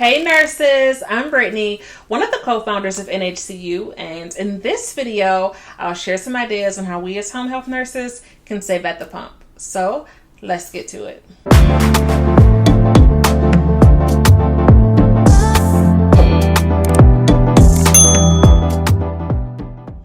Hey nurses, I'm Brittany, one of the co-founders of NHCU, and in this video, I'll share some ideas on how we as home health nurses can save at the pump. So let's get to it.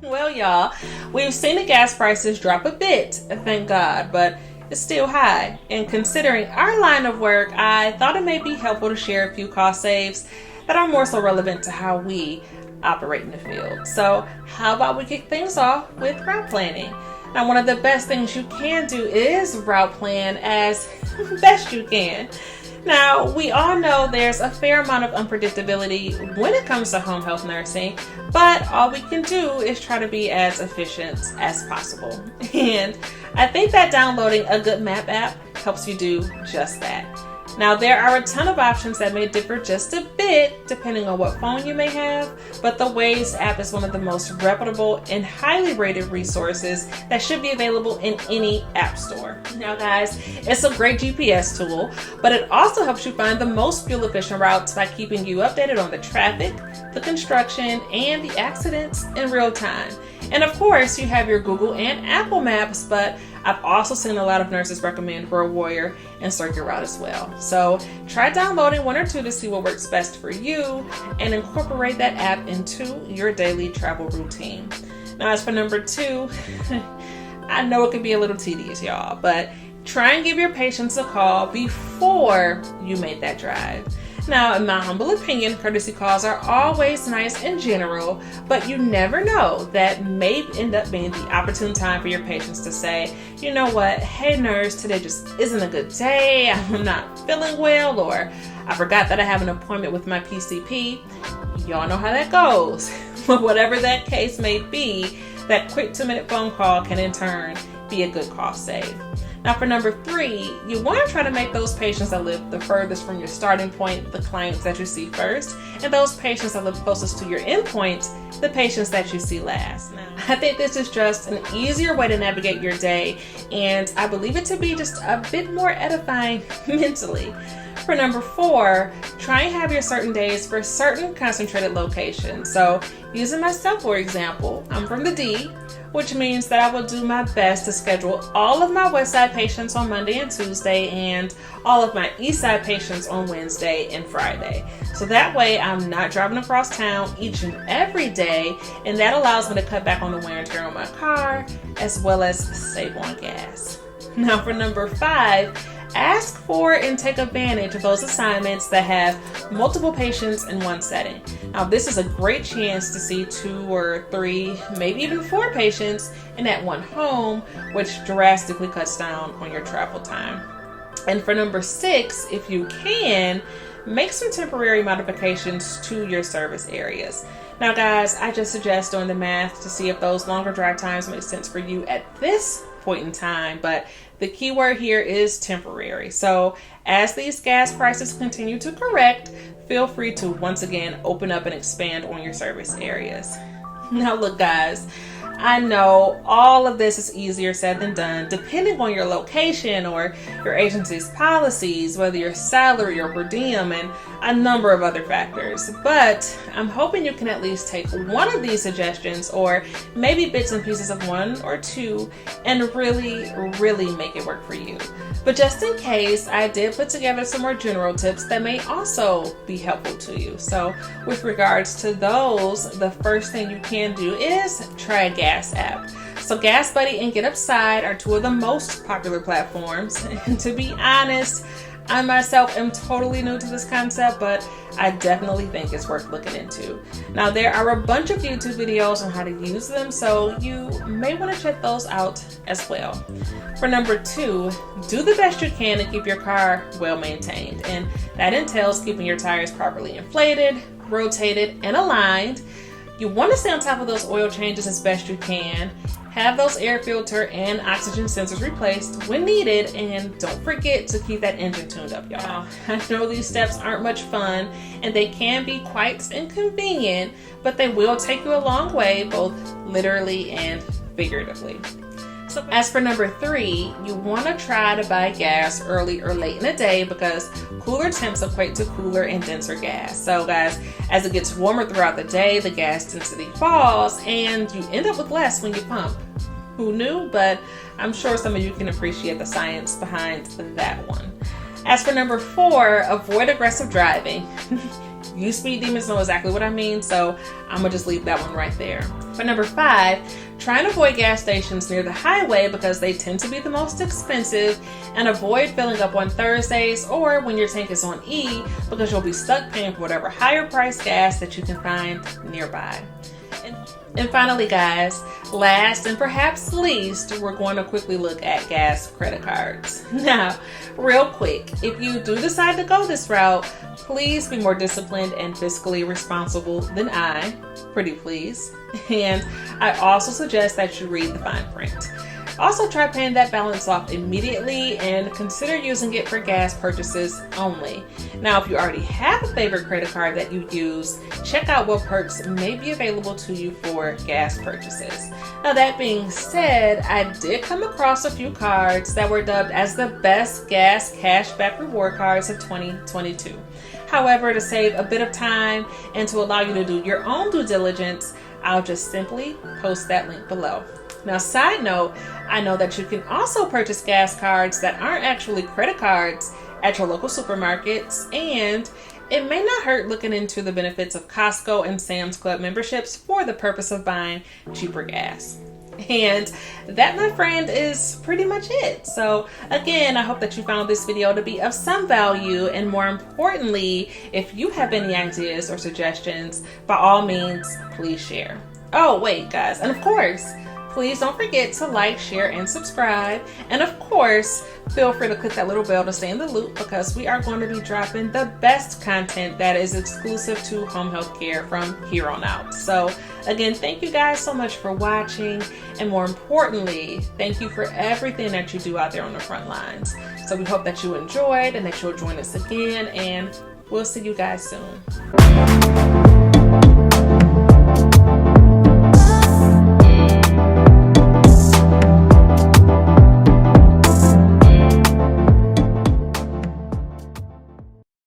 Well, y'all, we've seen the gas prices drop a bit, thank God, but it's still high. And considering our line of work, I thought it may be helpful to share a few cost saves that are more so relevant to how we operate in the field. So how about we kick things off with route planning? Now, one of the best things you can do is route plan as best you can. Now, we all know there's a fair amount of unpredictability when it comes to home health nursing, but all we can do is try to be as efficient as possible. And I think that downloading a good map app helps you do just that. Now, there are a ton of options that may differ just a bit depending on what phone you may have, but the Waze app is one of the most reputable and highly rated resources that should be available in any app store. Now guys, it's a great GPS tool, but it also helps you find the most fuel efficient routes by keeping you updated on the traffic, the construction, and the accidents in real time. And of course, you have your Google and Apple Maps, but I've also seen a lot of nurses recommend Road Warrior and Circuit Route as well. So try downloading one or two to see what works best for you and incorporate that app into your daily travel routine. Now, as for number two, I know it can be a little tedious, y'all, but try and give your patients a call before you make that drive. Now, in my humble opinion, courtesy calls are always nice in general, but you never know, that may end up being the opportune time for your patients to say, you know what, hey nurse, today just isn't a good day, I'm not feeling well, or I forgot that I have an appointment with my PCP. Y'all know how that goes. But whatever that case may be, that quick 2-minute phone call can in turn be a good cost save. Now for number three, you want to try to make those patients that live the furthest from your starting point the clients that you see first, and those patients that live closest to your endpoint the patients that you see last. Now, I think this is just an easier way to navigate your day, and I believe it to be just a bit more edifying mentally. For number four, try and have your certain days for certain concentrated locations. So using myself for example, I'm from the D, which means that I will do my best to schedule all of my West Side patients on Monday and Tuesday and all of my East Side patients on Wednesday and Friday. So that way I'm not driving across town each and every day, and that allows me to cut back on the wear and tear on my car as well as save on gas. Now for number five, ask for and take advantage of those assignments that have multiple patients in one setting. Now, this is a great chance to see 2 or 3, maybe even 4 patients in that one home, which drastically cuts down on your travel time. And for number 6, if you can, make some temporary modifications to your service areas. Now guys, I just suggest doing the math to see if those longer drive times make sense for you at this point in time, but the key word here is temporary. So as these gas prices continue to correct, feel free to once again open up and expand on your service areas. Now look guys, I know all of this is easier said than done depending on your location or your agency's policies, whether your salary or per diem, and a number of other factors. But I'm hoping you can at least take one of these suggestions, or maybe bits and pieces of one or two, and really make it work for you. But just in case, I did put together some more general tips that may also be helpful to you. So with regards to those, the first thing you can do is try a gas app. So Gas Buddy and Get Upside are 2 of the most popular platforms. And to be honest, I myself am totally new to this concept, but I definitely think it's worth looking into. Now, there are a bunch of YouTube videos on how to use them, so you may want to check those out as well. For number 2, do the best you can to keep your car well maintained, and that entails keeping your tires properly inflated, rotated, and aligned. You want to stay on top of those oil changes as best you can. Have those air filter and oxygen sensors replaced when needed, and don't forget to keep that engine tuned up, y'all. I know these steps aren't much fun and they can be quite inconvenient, but they will take you a long way, both literally and figuratively. So as for number 3, you want to try to buy gas early or late in the day because cooler temps equate to cooler and denser gas. So guys, as it gets warmer throughout the day, the gas density falls and you end up with less when you pump. Who knew? But I'm sure some of you can appreciate the science behind that one. As for number 4, avoid aggressive driving. You speed demons know exactly what I mean, so I'm gonna just leave that one right there. For number 5, try and avoid gas stations near the highway because they tend to be the most expensive, and avoid filling up on Thursdays or when your tank is on E because you'll be stuck paying for whatever higher price gas that you can find nearby. And finally, guys, last and perhaps least, we're going to quickly look at gas credit cards. Now, real quick, if you do decide to go this route, please be more disciplined and fiscally responsible than I, pretty please. And I also suggest that you read the fine print. Also, try paying that balance off immediately and consider using it for gas purchases only. Now, if you already have a favorite credit card that you use, check out what perks may be available to you for gas purchases. Now, that being said, I did come across a few cards that were dubbed as the best gas cashback reward cards of 2022. However, to save a bit of time and to allow you to do your own due diligence, I'll just simply post that link below. Now, side note, I know that you can also purchase gas cards that aren't actually credit cards at your local supermarkets, and it may not hurt looking into the benefits of Costco and Sam's Club memberships for the purpose of buying cheaper gas. And that, my friend, is pretty much it. So again, I hope that you found this video to be of some value, and more importantly, if you have any ideas or suggestions, by all means, please share. Oh, wait, guys, and of course, please don't forget to like, share, and subscribe. And of course, feel free to click that little bell to stay in the loop because we are going to be dropping the best content that is exclusive to home health care from here on out. So again, thank you guys so much for watching. And more importantly, thank you for everything that you do out there on the front lines. So we hope that you enjoyed and that you'll join us again, and we'll see you guys soon.